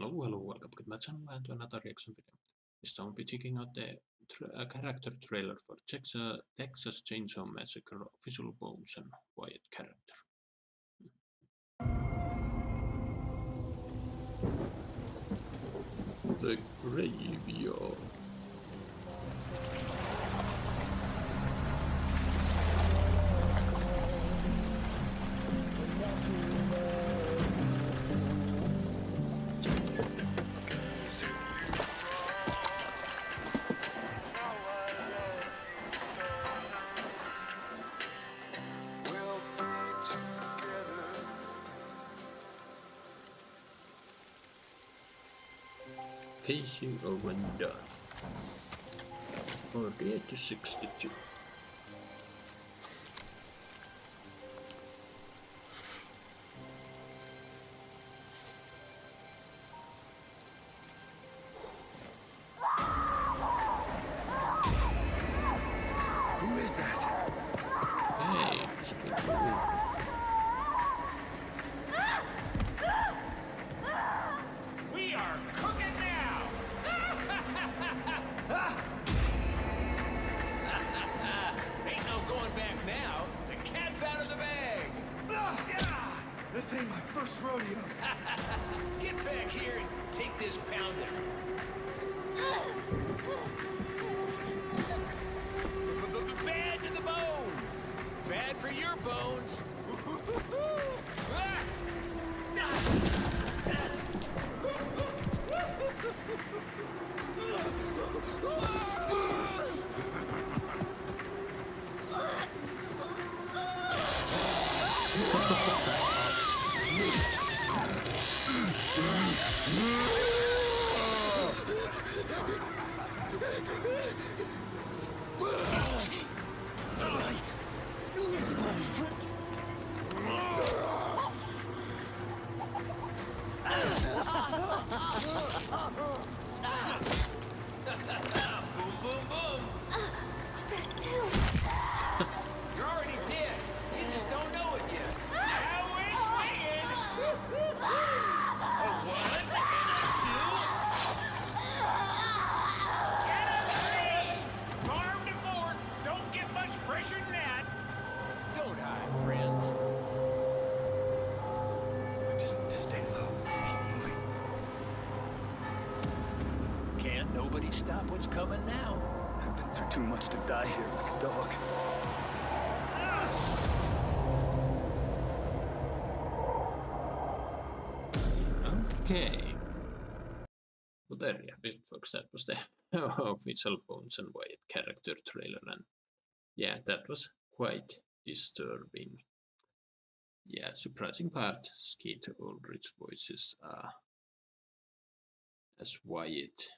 Hello, welcome to my channel and to another reaction video. This time I'll be checking out the character trailer for Texas Chainsaw Massacre official Bones and Wyatt character. The graveyard. Casing over done. 48 to 62. Who is that? Hey, speak move. We are cooking now! Ain't no going back now. The cat's out of the bag. This ain't my first rodeo. Get back here and take this pounding. Bad to the bone. Bad for your bones. Boom, boom, boom. You're already dead. You just don't know it yet. Now we're swinging. A one and a two. And a three. Farm to fort. Don't get much fresher than that. Don't hide, friends. I just need to stay low. Keep moving. Can't nobody stop what's coming now. I've been through too much to die here like a dog. Okay. Well, there you have it, folks. That was the official Bones and Wyatt character trailer, and yeah, that was quite disturbing. Yeah, surprising part. Skeet Ulrich's voices as Wyatt,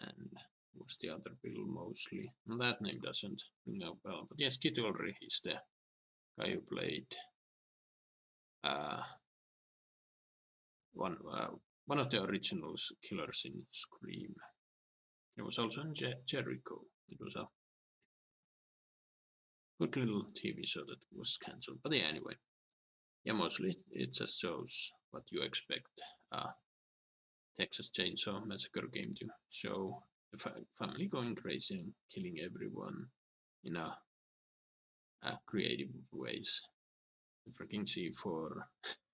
and was the other Bill Mosley. Well, that name doesn't ring a bell, but yes, Skeet Ulrich is the guy who played one of the original killers in Scream. It was also in Jericho. It was a good little TV show that was cancelled. But yeah, anyway. Yeah, mostly it just shows what you expect Texas Chainsaw Massacre game to show. The family going crazy and killing everyone in a creative ways. The freaking C4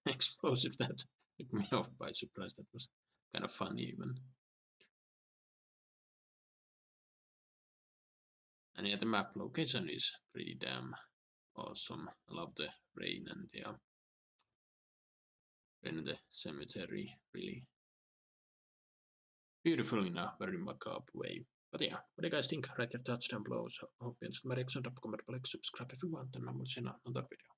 explosive that took me off by surprise. That was kind of funny even. And yeah, the map location is pretty damn awesome. I love the rain and the rain in the cemetery. Really beautiful in a very macabre way. But yeah, what do you guys think? Write your thoughts down below. So I hope you enjoyed my reaction. Drop a comment below, subscribe if you want, and I will see you in another video.